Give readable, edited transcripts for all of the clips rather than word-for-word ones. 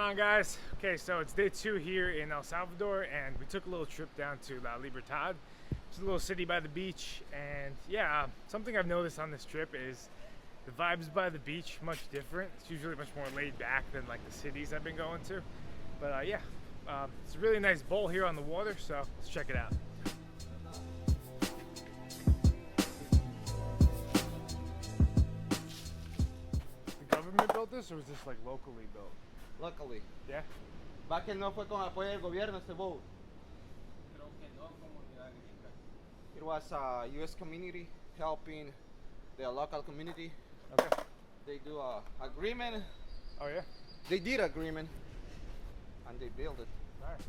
on, guys? Okay, so it's day 2 here in El Salvador, and we took a little trip down to La Libertad. It's a little city by the beach, and yeah, something I've noticed on this trip is the vibes by the beach much different. It's usually much more laid back than like the cities I've been going to. But yeah, it's a really nice bowl here on the water, so let's check it out. The government built this, or was this like locally built? Locally. Yeah? Va que no fue con apoyo del gobierno este boat. Creo que no, comunidad gringa. It was a U.S. community helping the local community. Okay. They do a agreement. Oh yeah? They did agreement, and they built it. Nice.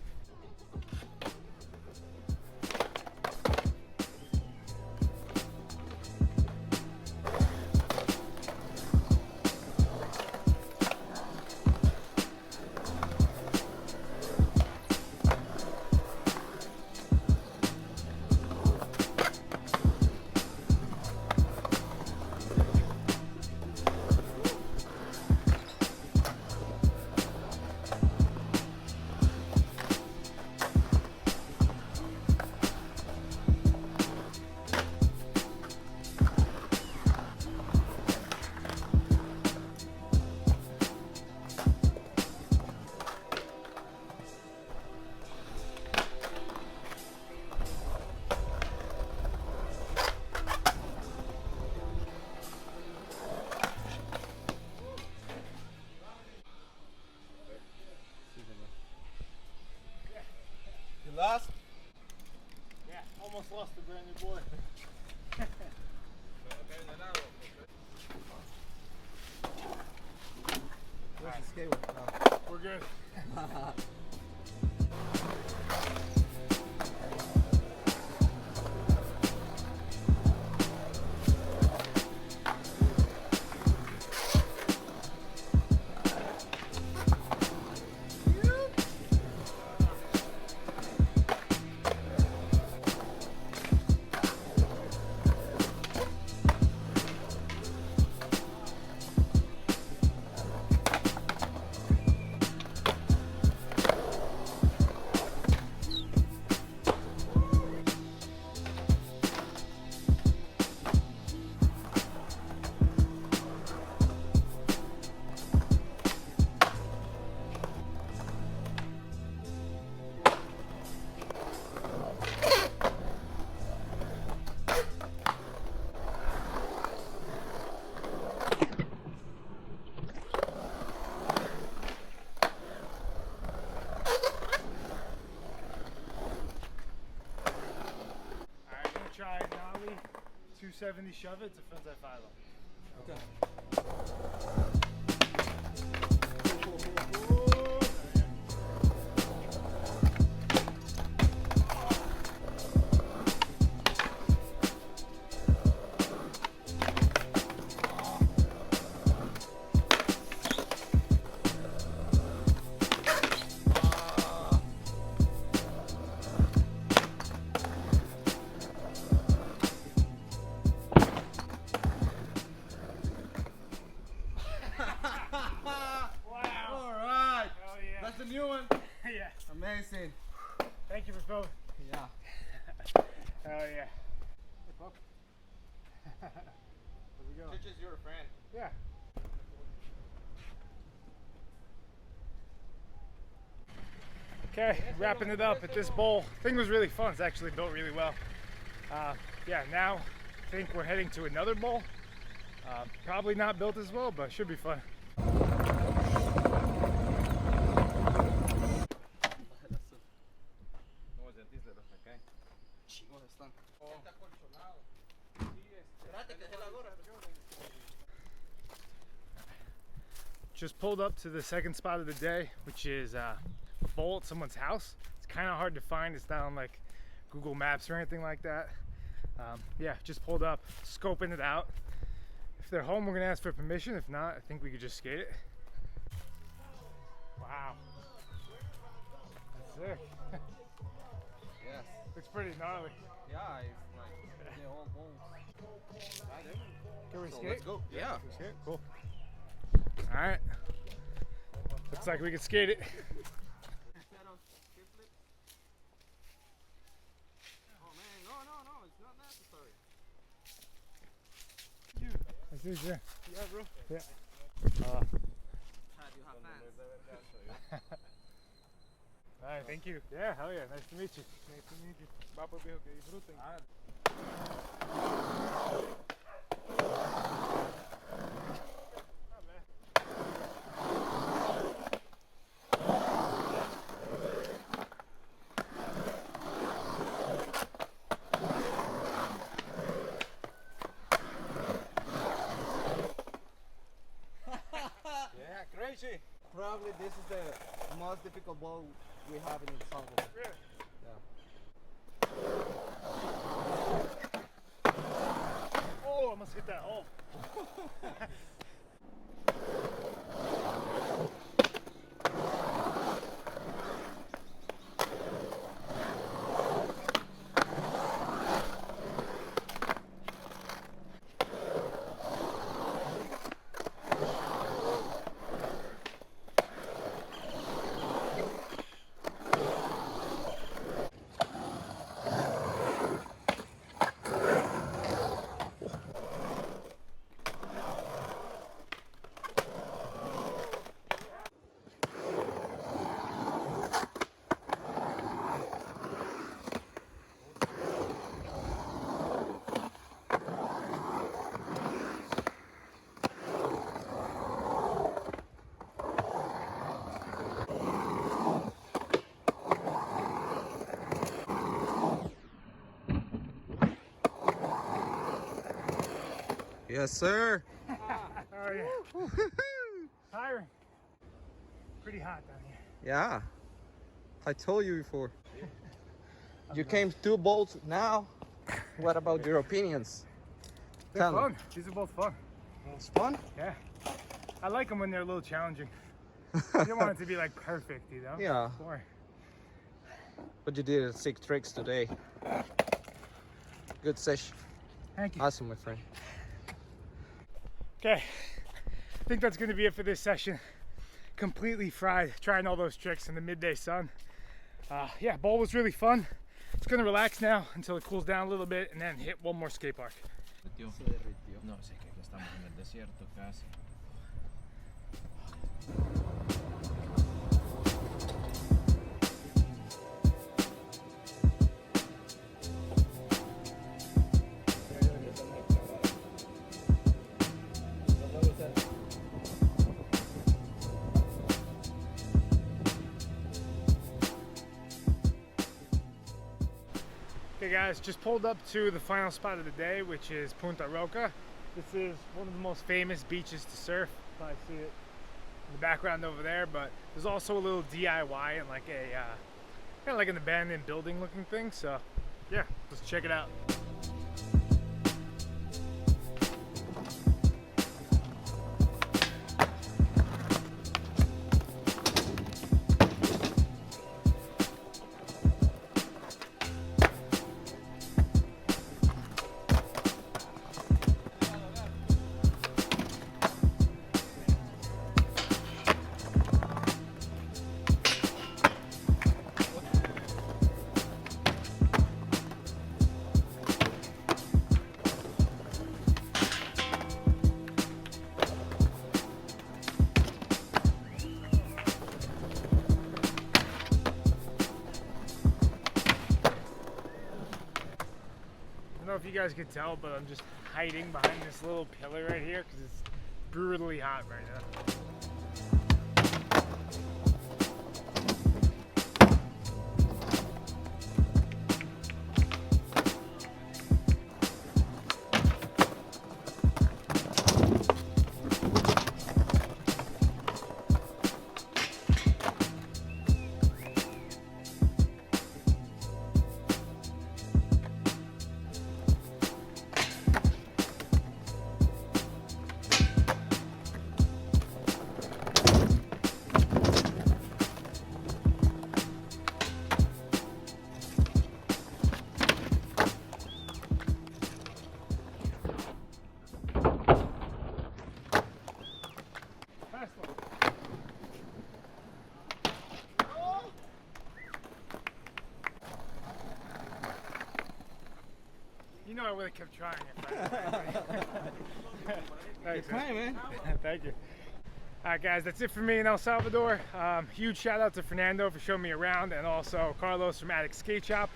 You lost? Yeah, almost lost the brand new boy. Where's the skate with? We're good. Try nollie, 270 shove it to frontside 5 The new one. Yeah. Amazing. Thank you for filming. Yeah. Hell yeah. Hey, pup. There we go. Teaches your friend. Yeah. Okay, wrapping it up at this bowl. Thing was really fun. It's actually built really well. Yeah, now I think we're heading to another bowl. Probably not built as well, but should be fun. Just pulled up to the second spot of the day, which is a bowl at someone's house. It's kind of hard to find. It's not on like Google Maps or anything like that. Yeah, just pulled up, scoping it out. If they're home, we're gonna ask for permission. If not, I think we could just skate it. Wow, that's sick. Yes. Looks pretty gnarly. Yeah, it's like the whole bones. Can we skate? Let's go. Yeah. Can we skate? Cool. All right. Looks like we can skate it. Set of skip flips. Oh man, no, it's not necessary. This is, yeah. Yeah, bro. Yeah. Chad, you have fans. All right, thank you. Yeah, hell yeah. Nice to meet you. Nice to meet you. Va pues viejo, que disfruten. Yeah, crazy. Probably this is the most difficult ball we have in El Salvador. Really? Yeah. Oh, I must hit that hole. Yes, sir. Oh yeah. Tiring. Pretty hot down here. Yeah. I told you before. You came 2 bowls now. What about your opinions? They're Tell me. fun. These are both fun. It's fun? Yeah. I like them when they're a little challenging. You don't want it to be like perfect, you know? Yeah. It's boring. But you did 6 tricks today. Good session. Thank you. Awesome, my friend. Okay. I think that's going to be it for this session. Completely fried, trying all those tricks in the midday sun. Yeah, bowl was really fun. It's going to relax now until it cools down a little bit and then hit one more skate park. No, sé que aquí estamos en el desierto casi. Okay guys, just pulled up to the final spot of the day, which is Punta Roca. This is one of the most famous beaches to surf. You probably see it in the background over there, but there's also a little DIY and like a kind of like an abandoned building looking thing. So yeah, let's check it out. I don't know if you guys can tell, but I'm just hiding behind this little pillar right here because it's brutally hot right now. would have kept trying if Thanks, Good time, man. Thank you. All right, guys, that's it for me in El Salvador. Huge shout out to Fernando for showing me around, and also Carlos from Attic Skate Shop.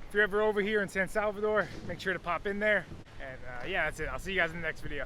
If you're ever over here in San Salvador, make sure to pop in there. And yeah, that's it. I'll see you guys in the next video.